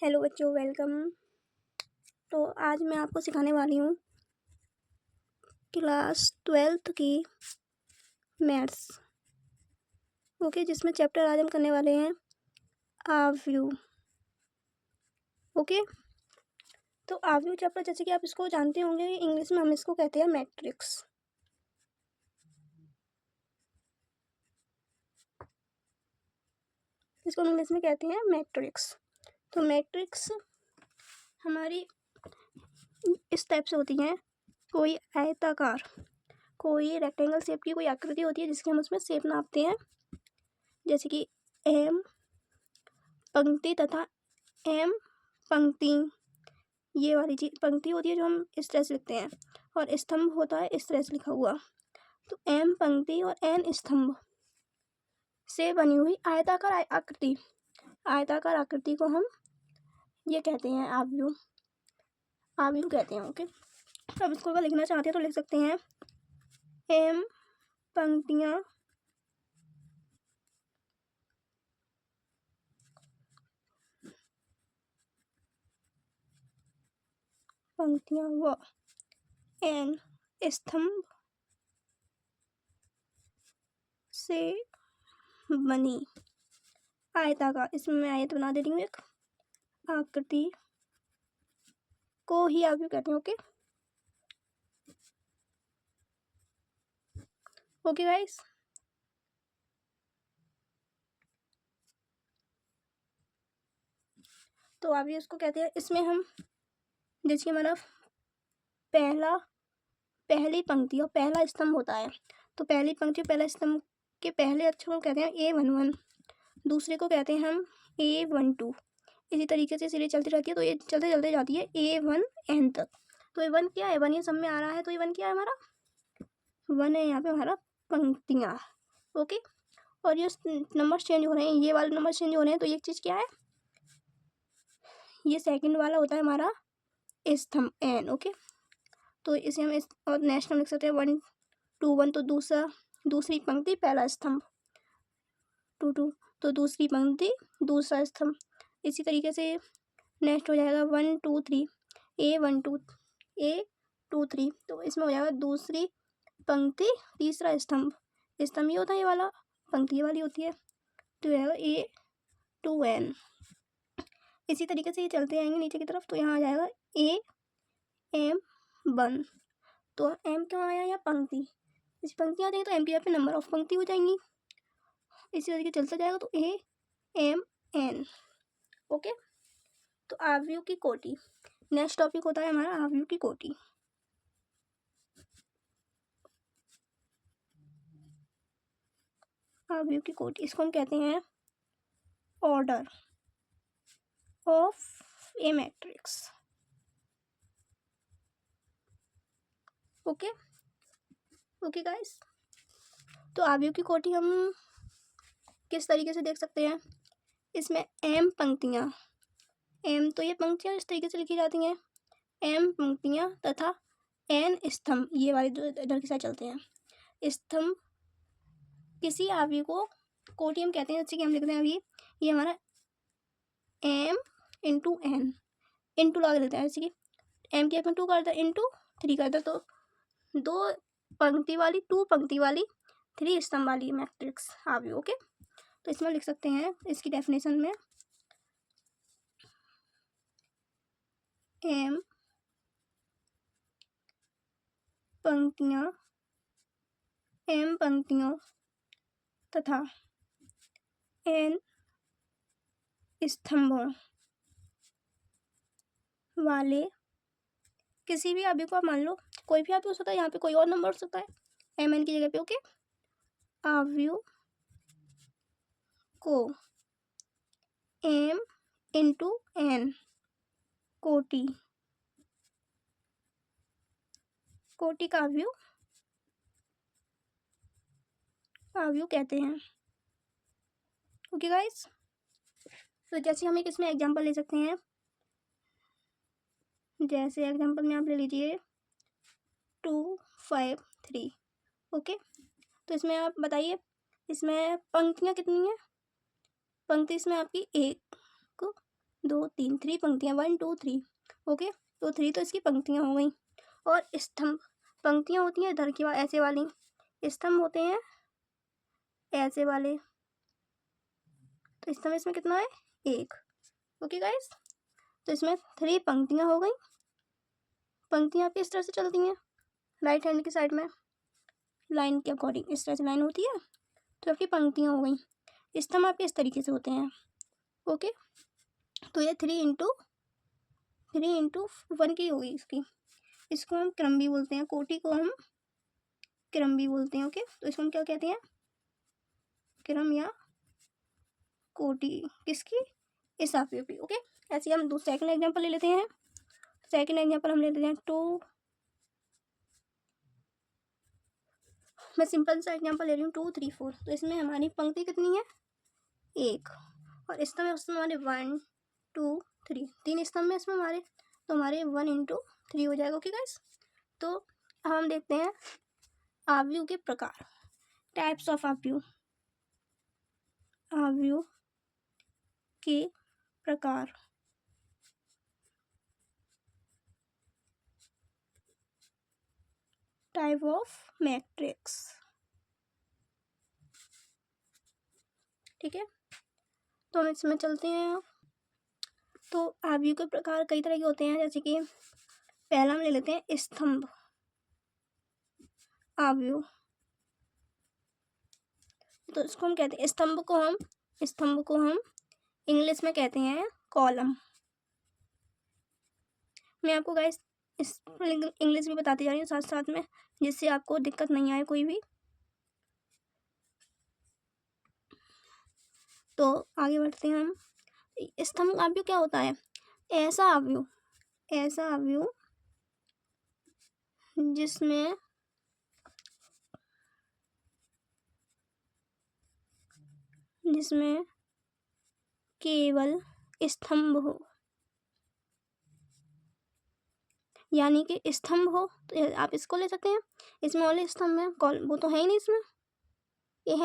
Hello बच्चों, welcome. तो आज मैं आपको सिखाने वाली हूँ क्लास 12th की मैथ्स। ओके, जिसमें चैप्टर आज हम करने वाले हैं आव्यू। ओके, तो आव्यू चैप्टर जैसे कि आप इसको जानते होंगे, इंग्लिश में हम इसको कहते हैं मैट्रिक्स। इसको इंग्लिश में कहते हैं मैट्रिक्स। तो मैट्रिक्स हमारी इस टाइप से होती हैं। कोई आयताकार, कोई रेक्टेंगल शेप की कोई आकृति होती है जिसकी हम उसमें शेप नापते हैं, जैसे कि एम पंक्ति तथा एम पंक्ति, ये वाली चीज पंक्ति होती है जो हम इस तरह से लिखते हैं, और स्तंभ होता है इस तरह से लिखा हुआ। तो एम पंक्ति और एन स्तंभ से बनी हुई आयताकार आकृति, आयताकार आकृति को हम ये कहते हैं आव्यूह, आव्यूह कहते हैं। ओके, अब इसको अगर लिखना चाहते हैं तो लिख सकते हैं एम पंक्तियां व एन स्तंभ से बनी आयताकार, इसमें मैं आयत बना दे रही हूँ एक, आकृति को ही आव्यूह कहते हैं। ओके ओके गाइस, तो आव्यूह इसको कहते हैं। इसमें हम जैसे हमारा पहली पंक्ति और पहला स्तंभ होता है, तो पहली पंक्ति और पहला स्तंभ के पहले अक्षर को कहते हैं A11, दूसरे को कहते हैं हम A12। इसी तरीके से सीरीज चलती रहती है, तो ये चलते चलते जाती है A1N तक। तो ये 1 क्या है, 1 ये सब में आ रहा है, तो ये 1 क्या है हमारा, 1 है यहाँ पे हमारा पंक्तियाँ। ओके, और ये नंबर चेंज हो रहे हैं, ये वाले नंबर चेंज हो रहे हैं, तो ये चीज़ क्या है, ये सेकंड वाला होता है हमारा स्तंभ N। ओके, तो इसे हम इस और नेक्स्ट हम लिख सकते हैं 1 2 1, तो दूसरी पंक्ति पहला स्तंभ, 2 2 तो दूसरी पंक्ति दूसरा स्तंभ। इसी तरीके से नेक्स्ट हो जाएगा 1 2 3 A1 2 A2 3, तो इसमें हो जाएगा दूसरी पंक्ति तीसरा स्तंभ, स्तंभ ये होता है ये वाला, पंक्ति ये वाली होती है, तो ये आएगा A2N। इसी तरीके से ये चलते आएंगे नीचे की तरफ, तो यहाँ आ जाएगा AM1। तो M क्यों आया, या पंक्ति, इस पंक्ति आ जाएगी तो M की यहाँ पे नंबर ऑफ पंक्ति हो जाएंगी। इसी तरीके चलता जाएगा तो AMN। ओके, तो आव्यूह की कोटि, नेक्स्ट टॉपिक होता है हमारा आव्यूह की कोटि। आव्यूह की कोटि, इसको हम कहते हैं order of A matrix. Okay okay guys, तो आव्यूह की कोटि हम किस तरीके से देख सकते हैं, इसमें एम पंक्तियाँ, एम तो ये पंक्तियाँ इस तरीके से लिखी जाती हैं, एम पंक्तियाँ तथा एन स्तंभ, ये वाले जो इधर की साइड चलते हैं स्तंभ, किसी आव्यूह को कोटि हम कहते हैं। जैसे कि हम लिखते हैं अभी ये हमारा एम इंटू एन, इंटू लगा देते हैं, जैसे कि एम की 2 करता है इंटू 3 करता है, तो 2 पंक्ति वाली 2 पंक्ति वाली 3 स्तंभ वाली मैट्रिक्स आव्यूह। ओके, तो इसमें लिख सकते हैं इसकी डेफिनेशन में एम पंक्तियाँ, एम पंक्तियों तथा एन स्तंभों वाले किसी भी आव्यूह को, आप मान लो कोई भी आव्यूह हो सकता है, यहाँ पे कोई और नंबर हो सकता है एम एन की जगह पे। ओके, आव्यूह को एम इंटू एन कोटि, कोटि का आव्यूह कहते हैं। ओके गाइस, तो जैसे हम एक इसमें एग्जांपल ले सकते हैं, जैसे एग्जांपल में आप ले लीजिए 2 5 3। ओके, तो इसमें आप बताइए इसमें पंक्तियाँ कितनी हैं, पंक्ति इसमें आपकी 1 2 3 3 पंक्तियाँ, 1 2 3। ओके, तो 3 तो इसकी पंक्तियाँ हो गई। और स्तंभ, पंक्तियाँ होती हैं इधर की ऐसे वाली, स्तंभ होते हैं ऐसे वाले। तो स्तंभ इसमें कितना है? 1। ओके गाइस, तो इसमें 3 पंक्तियाँ हो गई। पंक्तियाँ आपकी इस तरह से चलती हैं राइट हैंड की साइड में, लाइन के अकॉर्डिंग इस तरह से लाइन होती है, तो आपकी पंक्तियाँ हो गई। स्तंभ आपके इस तरीके से होते हैं। ओके, तो ये 3 इंटू 1 की होगी इसकी। इसको हम क्रम भी बोलते हैं, कोटि को हम क्रम भी बोलते हैं। ओके, तो इसको हम क्या कहते हैं? क्रम या कोटि किसकी? इस आव्यूह की। ओके, ऐसे हम सेकंड एग्जांपल ले लेते हैं। सेकंड एग्जांपल हम ले लेते हैं 2, मैं सिंपल सा एग्जांपल ले रही हूँ 2 3 4। तो इसमें हमारी पंक्ति कितनी है? 1। और स्तंभ उसमें हमारे 1 2 3, 3 स्तंभ में इसमें हमारे, तो हमारे 1 इंटू 3 हो जाएगा। ओके गाइस, तो अब हम देखते हैं आव्यूह के प्रकार, टाइप्स ऑफ आव्यूह, आव्यूह के प्रकार। टाइप ऑफ मैट्रिक्स, ठीक है। तो हम इसमें चलते हैं। तो आव्यूह के प्रकार कई तरह के होते हैं, जैसे कि पहला हम ले लेते हैं स्तंभ आव्यूह। तो इसको हम कहते हैं, स्तंभ को हम इंग्लिश में कहते हैं कॉलम। मैं आपको गाइस इस इंग्लिश भी बताती जा रही हूँ साथ साथ में, जिससे आपको दिक्कत नहीं आए कोई भी। तो आगे बढ़ते हैं हम। स्तंभ आव्यूह क्या होता है? ऐसा आव्यूह जिसमें केवल स्तंभ हो, यानी कि स्तंभ हो। तो आप इसको ले सकते हैं, इसमें ओनली स्तंभ है, वो तो है ही नहीं इसमें। ये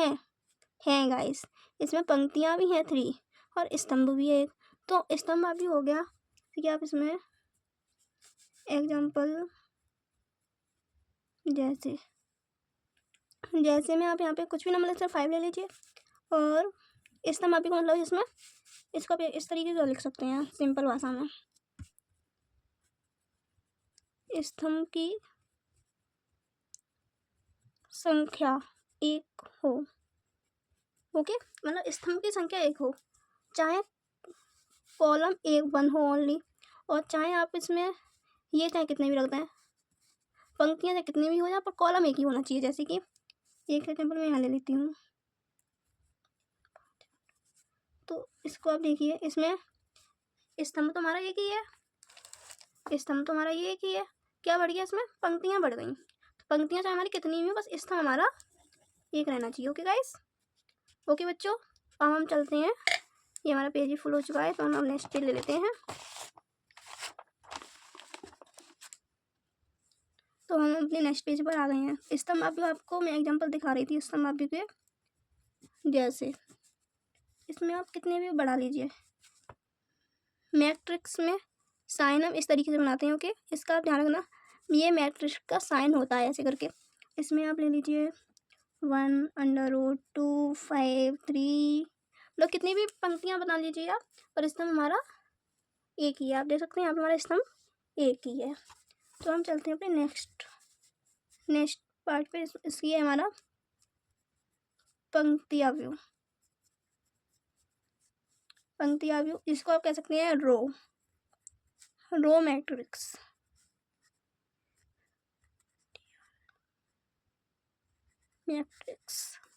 है गाइस, इसमें पंक्तियां भी हैं 3 और स्तंभ भी है 1। तो स्तंभ अभी हो गया। ठीक है, आप इसमें एग्जाम्पल जैसे में आप यहाँ पे कुछ भी नंबर से 5 ले लीजिए। और स्तंभ आप मतलब इसमें इसको आप इस तरीके से लिख सकते हैं सिंपल भाषा में, स्तंभ की संख्या 1 हो। ओके, मतलब स्तंभ की संख्या 1 हो, चाहे कॉलम 1 हो ओनली, और चाहे आप इसमें ये चाहे कितने भी रखते हैं, पंक्तियां चाहे कितनी भी हो जाए, पर कॉलम 1 ही होना चाहिए। जैसे कि एक एग्जाम्पल मैं यहाँ ले लेती हूँ। तो इसको आप देखिए, इसमें स्तंभ तो हमारा एक ही है, क्या बढ़ गया? इसमें पंक्तियां बढ़ गई। तो पंक्तियां चाहे हमारी कितनी भी हो, बस स्तंभ हमारा एक रहना चाहिए। ओके गाइस, ओके बच्चों, अब हम चलते हैं। ये हमारा पेज ही फुल हो चुका है, तो हम नेक्स्ट पेज ले लेते हैं। तो हम अपने नेक्स्ट पेज पर आ गए हैं। स्तंभ आव्यूह आपको मैं एग्जांपल दिखा रही थी स्तंभ आव्यूह के, जैसे इसमें आप कितने भी बढ़ा लीजिए। मैट्रिक्स में साइन हम इस तरीके से बनाते हैं। ओके, इसका आप ध्यान रखना, ये मैट्रिक्स का साइन होता है ऐसे करके। इसमें आप ले लीजिए 1/√2 5 3, मतलब कितनी भी पंक्तियां बना लीजिए आप, पर स्तंभ हमारा एक ही है। आप देख सकते हैं यहाँ पे हमारा स्तंभ एक ही है। तो हम चलते हैं अपने नेक्स्ट पार्ट पे। इसकी है हमारा पंक्ति आव्यूह। इसको आप कह सकते हैं रो मैट्रिक्स।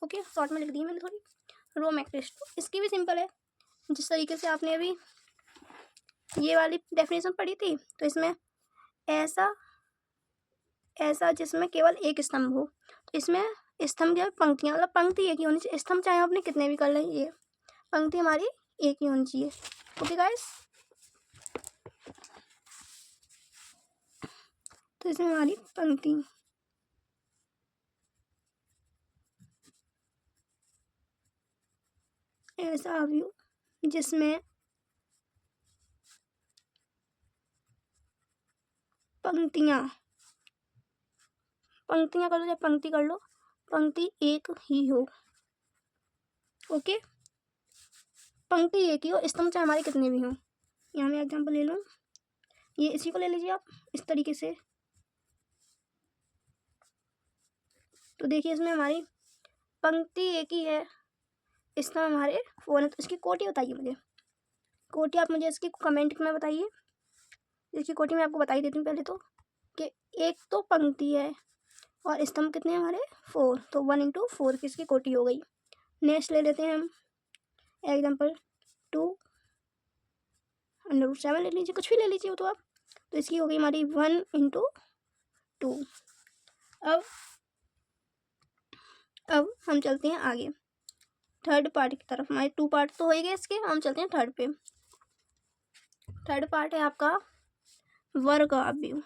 ओके, शॉर्ट में लिख दी मैंने थोड़ी, रो मैट्रिक्स। इसकी भी सिंपल है, जिस तरीके से आपने अभी ये वाली डेफिनेशन पढ़ी थी। तो इसमें ऐसा जिसमें केवल एक स्तंभ हो। तो इसमें स्तंभ क्या, पंक्तियां, मतलब पंक्ति एक ही होनी चाहिए। स्तंभ चाहे आपने कितने भी कर लें, ये पंक्ति हमारी एक ही होनी चाहिए। ओके गाइस, तो इसमें हमारी पंक्ति ऐसा आव्यूह जिसमें पंक्तियाँ कर लो या पंक्ति कर लो, पंक्ति एक ही हो। ओके, पंक्ति एक ही हो, स्तंभ चाहे हमारे कितने भी हों। यहाँ मैं एग्जाम्पल ले लूँ, ये इसी को ले लीजिए आप इस तरीके से। तो देखिए इसमें हमारी पंक्ति एक ही है, स्तंभ हमारे 4 है। तो इसकी कोटि बताइए मुझे, कोटि आप मुझे इसकी कमेंट में बताइए। इसकी कोटि मैं आपको बता ही देती हूँ पहले तो, कि एक तो पंक्ति है और स्तंभ कितने हैं हमारे 4, तो 1 इंटू 4 की इसकी कोटि हो गई। नेक्स्ट ले लेते हैं हम एग्जाम्पल 2√7 ले लीजिए, कुछ भी ले लीजिए वो तो आप। तो इसकी हो गई हमारी 1 इंटू 2। अब हम चलते हैं आगे थर्ड पार्ट की तरफ। हमारे 2 पार्ट तो हो ही गए इसके, हम चलते हैं थर्ड पे। थर्ड पार्ट है आपका वर्गाव्यूह।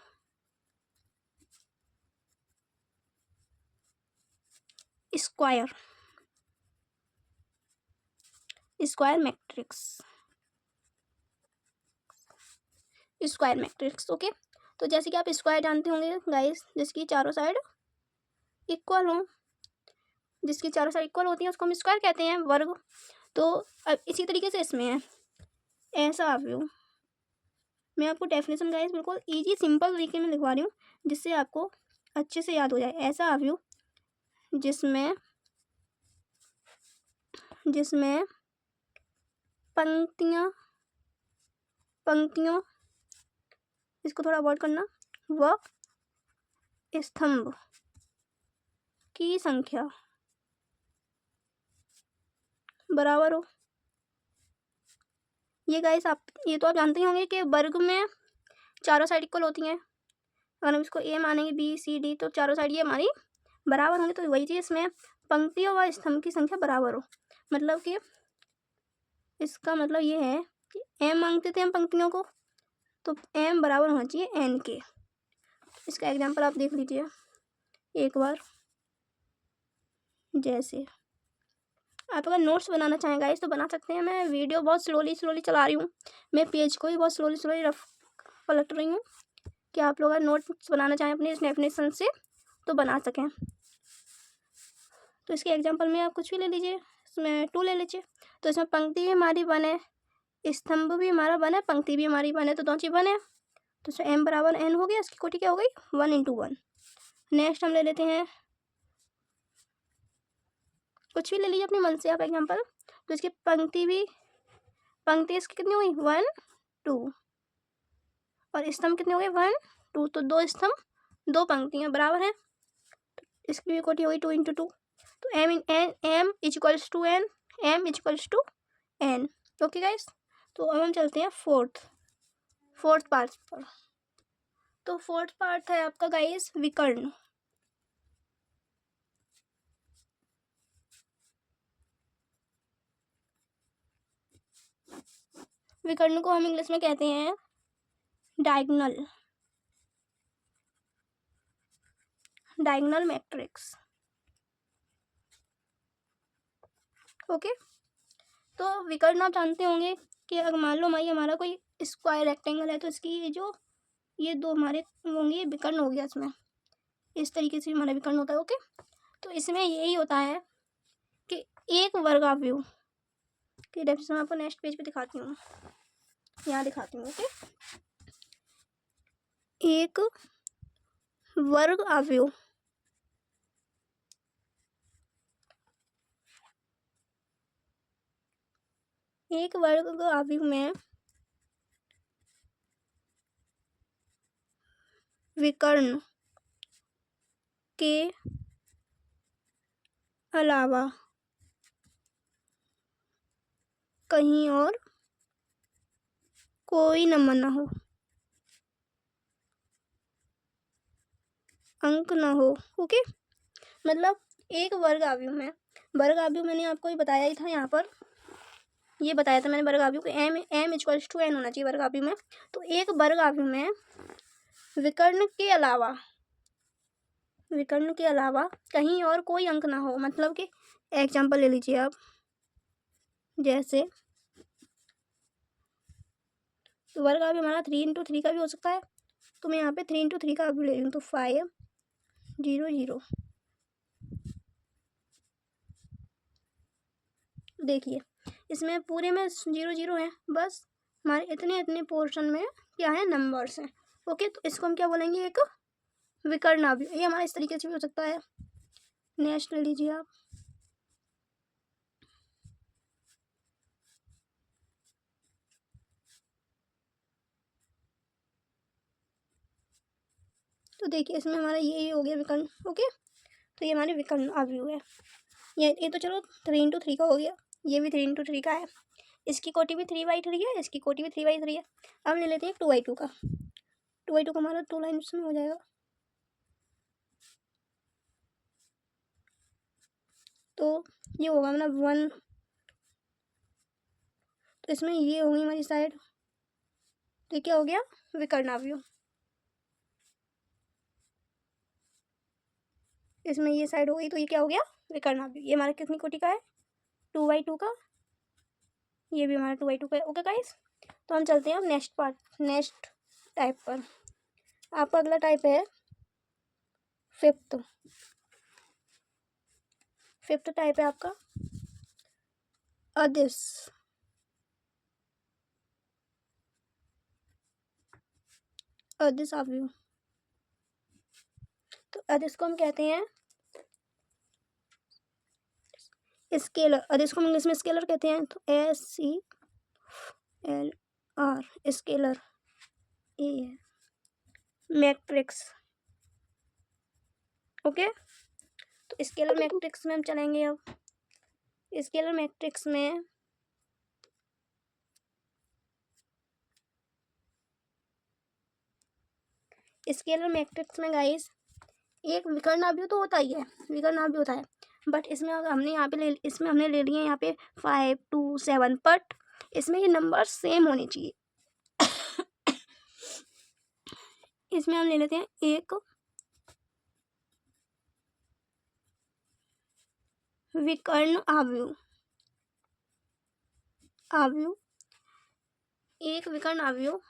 Square matrix. ओके, तो जैसे कि आप स्क्वायर जानते होंगे गाइस, जिसकी चारों साइड इक्वल हो, जिसकी चारों साइड इक्वल होती है उसको हम स्क्वायर कहते हैं, वर्ग। तो अब इसी तरीके से इसमें है ऐसा अवयव। मैं आपको डेफिनेशन गाइस बिल्कुल इजी सिंपल तरीके में लिखवा रही हूँ, जिससे आपको अच्छे से याद हो जाए। ऐसा अवयव जिसमें पंक्तियों इसको थोड़ा अवॉइड करना, व स्तंभ की संख्या बराबर हो। ये गाइस ये तो आप जानते ही होंगे कि वर्ग में चारों साइड इक्वल होती हैं। अगर हम इसको ए मानेंगे, बी सी डी, तो चारों साइड ये हमारी बराबर होंगे। तो वही चीज़ इसमें पंक्तियों व स्तंभ की संख्या बराबर हो, मतलब कि इसका मतलब ये है कि एम मांगते थे हम पंक्तियों को, तो एम बराबर होना चाहिए एन के। इसका एग्जाम्पल आप देख लीजिए एक बार। जैसे आप अगर नोट्स बनाना चाहें गाइस तो बना सकते हैं। मैं वीडियो बहुत स्लोली चला रही हूँ, मैं पेज को ही बहुत स्लोली रफ पलट रही हूँ कि आप लोग अगर नोट्स बनाना चाहें अपनी इस डेफिनेशन से तो बना सकें। तो इसके एग्जांपल में आप कुछ भी ले लीजिए, इसमें 2 ले लीजिए। तो इसमें पंक्ति भी हमारी 1 है, स्तंभ भी हमारा 1 है, पंक्ति भी हमारी 1 है, तो दोनों चीज़ 1 है। तो इसमें m बराबर n हो गया, इसकी कोटि क्या हो गई 1 इंटू 1। नेक्स्ट हम ले लेते हैं, कुछ भी ले लीजिए अपने मन से आप एग्जाम्पल। तो इसकी पंक्ति इसकी कितनी हो गई 1 2, और स्तंभ कितने हो गए 1 2, तो 2 स्तंभ 2 पंक्तियाँ बराबर हैं। तो इसकी भी कोटि हो गई 2 इंटू 2। तो m equals to n, m equals to n। Okay guys, तो अब हम चलते हैं फोर्थ पार्ट पर। तो फोर्थ पार्ट है आपका गाइस विकर्ण। विकर्ण को हम इंग्लिश में कहते हैं डायगोनल मैट्रिक्स। ओके, तो विकर्ण आप जानते होंगे कि अगर मान लो हमारा कोई स्क्वायर रेक्टेंगल है, तो इसकी ये 2 हमारे होंगे, ये विकर्ण हो गया। इसमें इस तरीके से हमारा विकर्ण होता है। ओके, तो इसमें यही होता है कि एक वर्गाव्यूह की डेफिनेशन आपको नेक्स्ट पेज पे दिखाती हूँ, यहाँ दिखाती हूँ। ओके, एक वर्गाव्यूह में विकर्ण के अलावा कहीं और कोई नंबर ना हो, अंक ना हो। ओके, मतलब एक वर्गाव्यूह में मैंने आपको ये बताया ही था, यहाँ पर ये बताया था मैंने वर्गाव्यूह को m इक्वल्स टू n होना चाहिए वर्गाव्यूह में। तो एक वर्गाव्यूह में विकर्ण के अलावा कहीं और कोई अंक ना हो, मतलब कि एग्जाम्पल ले लीजिए आप। जैसे तो वर्गाव्यूह हमारा 3 इंटू 3 का भी हो सकता है, तो मैं यहाँ पे 3 × 3 का अवयव ले रही हूँ, तो 5 0 0। देखिए इसमें पूरे में 0 0 है, बस हमारे इतने इतने पोर्शन में क्या है, नंबर्स हैं। ओके, तो इसको हम क्या बोलेंगे, एक विकर्ण अवयव। ये हमारा इस तरीके से भी हो सकता है। नेक्स्ट ले लीजिए आप। तो देखिए इसमें हमारा ये हो गया विकर्ण। ओके, तो ये हमारे विकर्ण अवयव है। ये तो चलो 3 × 3 का हो गया, ये भी 3 × 3 का है, इसकी कोटि भी 3/3 है, इसकी कोटि भी 3/3 है। अब ले लेते हैं 2/2 का। 2/2 का हमारा 2 लाइन्स में हो जाएगा। तो ये होगा मतलब 1, तो इसमें ये होगी हमारी साइड, तो ये क्या हो गया, विकर्ण अवयव। इसमें ये साइड हो गई, तो ये क्या हो गया, विकर्ण अवयव। ये हमारा कितनी कोटि का है, 2/2 का। ये भी हमारा 2/2 का है। ओके गाइस, तो हम चलते हैं नेक्स्ट पार्ट, नेक्स्ट टाइप पर। आपका अगला टाइप है फिफ्थ। फिफ्थ टाइप है आपका अदिश। अदिश अवयव। तो अदिश को हम कहते हैं स्केलर। अदिश को हम इंग्लिश में स्केलर कहते हैं, तो SCLR, स्केलर। ये है मैट्रिक्स। ओके, तो स्केलर मैट्रिक्स में हम चलेंगे। अब स्केलर मैट्रिक्स में गाइस एक विकर्ण अवयव तो होता ही है, विकर्ण अवयव होता है, बट इसमें हमने यहाँ पे ले लिए यहाँ पे 5 2 7, बट इसमें ये नंबर सेम होने चाहिए। इसमें हम ले लेते हैं एक विकर्ण अवयव। एक विकर्ण अवयव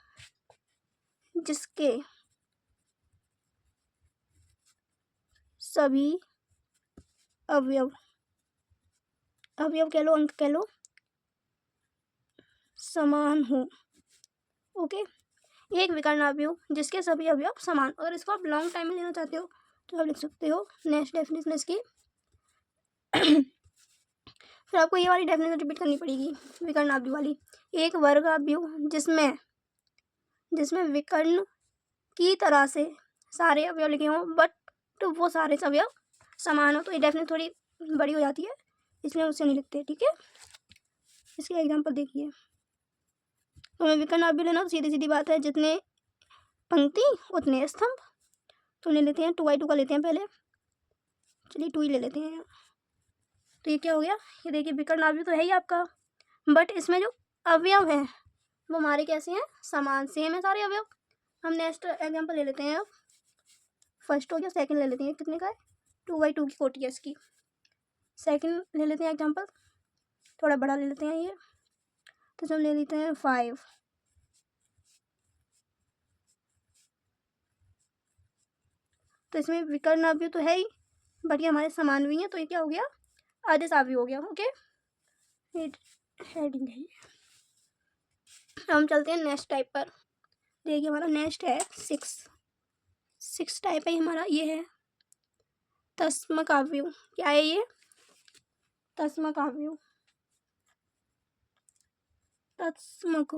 जिसके सभी अवयव कह लो, अंक कह लो, समान हो। ओके, एक विकर्ण अवयव जिसके सभी अवयव समान। अगर इसको आप लॉन्ग टाइम में लेना चाहते हो तो आप लिख सकते हो नेक्स्ट डेफिनेशन इसकी। फिर आपको ये वाली डेफिनेशन रिपीट करनी पड़ेगी, विकर्ण अवयव वाली। एक वर्ग अवयव जिसमें विकर्ण की तरह से सारे अवयव लिखे हों, बट तो वो सारे अवयव समान हो। तो ये डेफिनेशन थोड़ी बड़ी हो जाती है, इसलिए उससे नहीं लिखते। ठीक है, इसके एग्जाम्पल देखिए। तो हमें विकर्ण अवयव लेना, तो सीधी सीधी बात है, जितने पंक्ति उतने स्तंभ। तो ले लेते हैं 2/2 का लेते हैं पहले। चलिए 2 ही ले लेते हैं। तो ये क्या हो गया, ये देखिए विकर्ण अवयव तो है ही आपका, बट इसमें जो अवयव हैं वो हमारे कैसे हैं, समान, सेम है सारे अवयव। हम नेक्स्ट एग्जाम्पल ले लेते हैं। अब फर्स्ट हो गया, सेकंड ले लेते हैं। कितने का है, 2/2 की कोटि है इसकी। सेकंड ले लेते हैं एग्जाम्पल, थोड़ा बड़ा ले लेते हैं ये, तो हम ले लेते हैं 5। तो इसमें विकर्ण अवयव तो है ही, बट ये हमारे समान भी हैं, तो ये क्या हो गया, अदिश अवयव हो गया। ओके, हेडिंग है। हम चलते हैं नेक्स्ट टाइप पर। देखिए हमारा नेक्स्ट है 6 टाइप है हमारा। ये है तस्मक अवयव। क्या है ये, तस्मक अवयव। तस्मक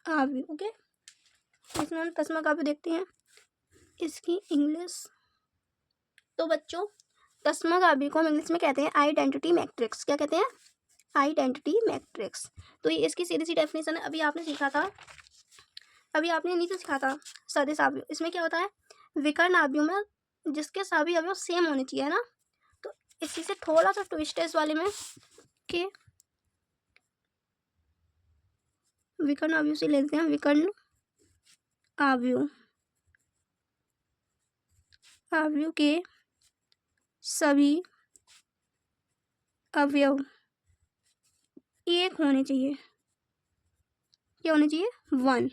अवयव। ओके, इसमें हम तस्मक अवयव देखते हैं, इसकी इंग्लिश। तो बच्चों तस्मक अवयव को हम इंग्लिश में कहते हैं आइडेंटिटी मैट्रिक्स। क्या कहते हैं, आइडेंटिटी मैट्रिक्स। तो ये इसकी सीधी सी डेफिनेशन है। अभी आपने नीचे सीखा था सदिश अवयव। इसमें क्या होता है, विकर्ण अवयव में जिसके सभी अवयव सेम होने चाहिए, है ना। तो इसी से थोड़ा सा ट्विस्ट है इस वाले में कि विकर्ण अवयव से लेते हैं विकर्ण अवयव के सभी अवयव एक होने चाहिए। क्या होना चाहिए? 1।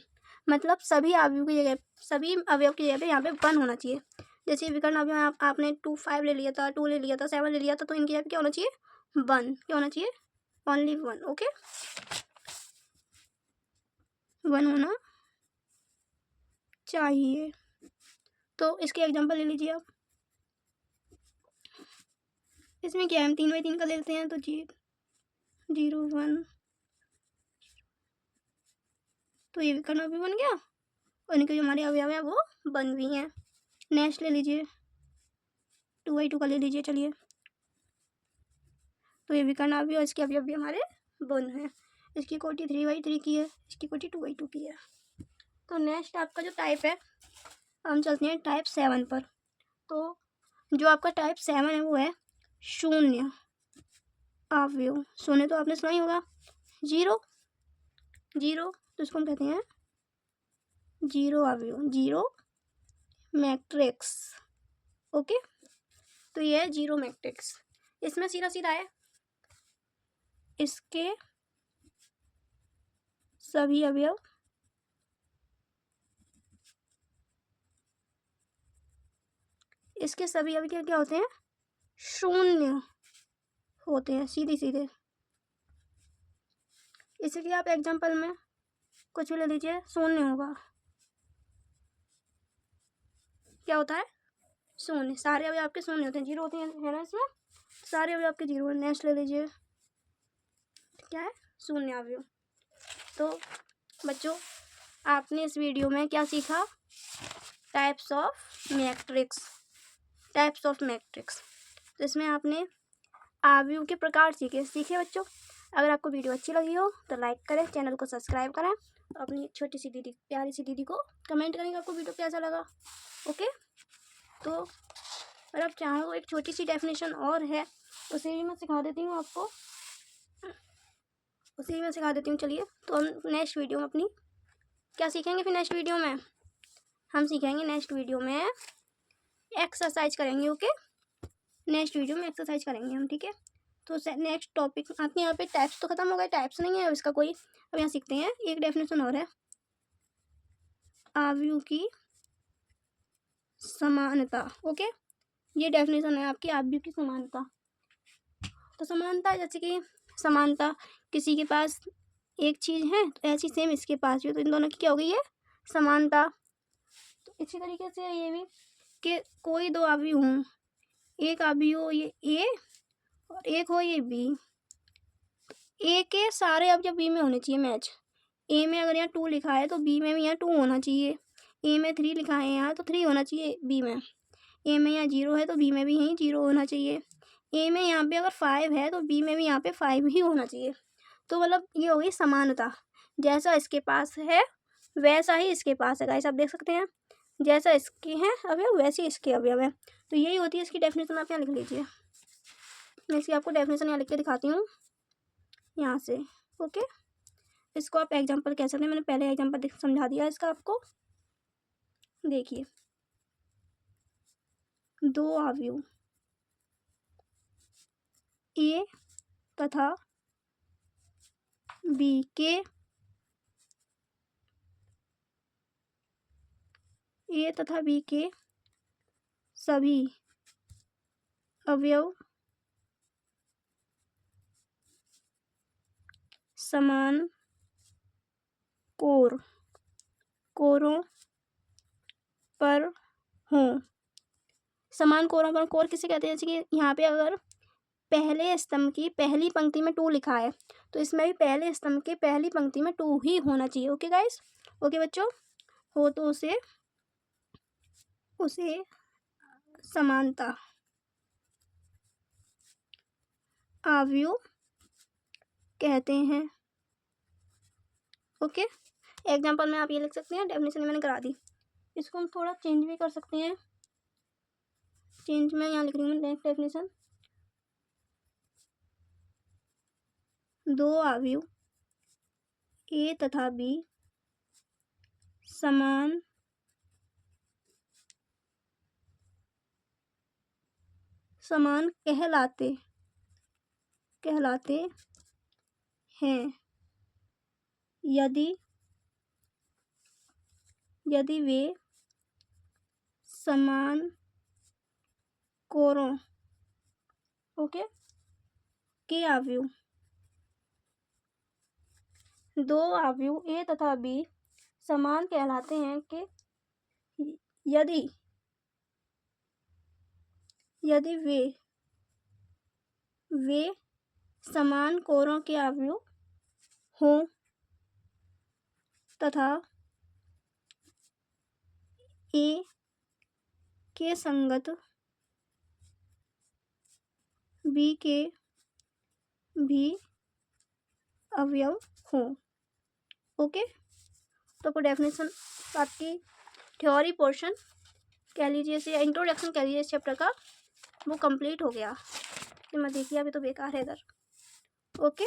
मतलब सभी अवयव की जगह पे यहाँ पे 1 होना चाहिए। जैसे विकर्ण अवयव आपने 2 5 ले लिया था, 2 ले लिया था, 7 ले लिया था, तो इनकी जगह पे क्या होना चाहिए? 1। क्या होना चाहिए? ओनली 1। ओके, 1 होना चाहिए। तो इसके एग्जाम्पल ले लीजिए आप। इसमें क्या है, हम 3/3 का लेते हैं तो 0 1, तो ये विकर्ण अवयव बन गया और इनके जो हमारे अवयव है वो बन भी हैं। नेक्स्ट ले लीजिए, 2/2 का ले लीजिए। चलिए, तो ये विकर्ण अवयव, इसके अवयव भी हमारे बन हैं। इसकी कोटि 3/3 की है, इसकी कोटि 2/2 की है। तो नेक्स्ट आपका जो टाइप है, हम चलते हैं टाइप 7 पर। तो जो आपका टाइप 7 है वो है शून्य अवयव। शून्य तो आपने सुना ही होगा, 0 0, तो इसको हम कहते हैं 0 अवयव, 0 मैट्रिक्स। ओके, तो ये है 0 मैट्रिक्स। इसमें सीधा सीधा है, इसके सभी अवयव क्या होते हैं? शून्य होते हैं, सीधे सीधे। इसके आप एग्जांपल में कुछ भी ले लीजिए, शून्य होगा। क्या होता है? शून्य। सारे अवयव आपके शून्य होते हैं, 0 होते हैं, है ना इसमें? सारे अवयव आपके 0 है। नेक्स्ट ले लीजिए, क्या है? शून्य अवयव। तो बच्चों, आपने इस वीडियो में क्या सीखा? Types of matrix. तो इसमें आपने अवयव के प्रकार सीखे बच्चों। अगर आपको वीडियो अच्छी लगी हो तो लाइक करें, चैनल को सब्सक्राइब करें, अपनी छोटी सी दीदी, प्यारी सी दीदी को कमेंट करें कि आपको वीडियो कैसा लगा। ओके, तो अगर आप चाहो तो एक छोटी सी डेफिनेशन और है, उसे भी मैं सिखा देती हूँ आपको, चलिए, तो हम नेक्स्ट वीडियो में अपनी क्या सीखेंगे? फिर नेक्स्ट वीडियो में हम सीखेंगे, एक्सरसाइज करेंगे। ओके, नेक्स्ट वीडियो में एक्सरसाइज करेंगे हम, ठीक है? तो नेक्स्ट टॉपिक आपके यहाँ पे टाइप्स तो खत्म हो गए, टाइप्स नहीं है अब इसका कोई। अब यहाँ सीखते हैं एक डेफिनेशन और है, अवयव की समानता। ओके, ये डेफिनेशन है आपकी अवयव की समानता। तो समानता जैसे कि समानता, किसी के पास एक चीज़ है तो ऐसी सेम इसके पास भी, तो इन दोनों की क्या हो गई है? समानता। तो इसी तरीके से ये भी कि कोई 2 अवयव हों, एक अवयव हो ये ए और एक हो ये बी। ए के सारे अवयव बी में होने चाहिए मैच। ए में अगर यहाँ 2 लिखा है तो बी में भी यहाँ 2 होना चाहिए। ए में 3 लिखा है यहाँ तो 3 होना चाहिए बी में। ए में यहाँ 0 है तो बी में भी यहीं 0 होना चाहिए। ए में यहाँ पे अगर 5 है तो बी में भी यहाँ पे 5 ही होना चाहिए। तो मतलब ये हो गई समानता, जैसा इसके पास है वैसा ही इसके पास है। गाइस आप देख सकते हैं, जैसा इसके हैं अवयव वैसे इसके अवयव है। तो यही होती है इसकी डेफिनेशन। आप यहाँ लिख लीजिए, मैं इसकी आपको डेफिनेशन यहाँ लिख के दिखाती हूँ यहाँ से। ओके, इसको आप एग्जाम्पल कह सकते हैं, मैंने पहले एग्जाम्पल समझा दिया इसका आपको। देखिए, 2 अवयव ए तथा बी के सभी अवयव समान कोरों पर हों। समान कोरों पर, कोर किसे कहते हैं? जैसे कि यहाँ पे अगर पहले स्तंभ की पहली पंक्ति में 2 लिखा है तो इसमें भी पहले स्तंभ के पहली पंक्ति में 2 ही होना चाहिए। ओके गाइस, ओके बच्चों, हो तो उसे समानता अवयव कहते हैं। ओके, एग्जाम्पल में आप ये लिख सकते हैं, डेफिनेशन मैंने करा दी। इसको हम थोड़ा चेंज भी कर सकते हैं। चेंज में यहाँ लिख रही हूँ नेक्स्ट डेफिनेशन, 2 अवयव ए तथा बी समान कहलाते हैं यदि यदि वे समान कोरों ओके के अवयव, दो अवयव ए तथा बी समान कहलाते हैं कि यदि वे समान कोरों के अवयव हों तथा ए के संगत बी के भी अवयव हों। ओके, तो आपको डेफिनेशन आपकी थ्योरी पोर्शन कह लीजिए से या इंट्रोडक्शन कह लीजिए इस चैप्टर का, वो कंप्लीट हो गया। कि मैं देखिए अभी तो बेकार है इधर। ओके।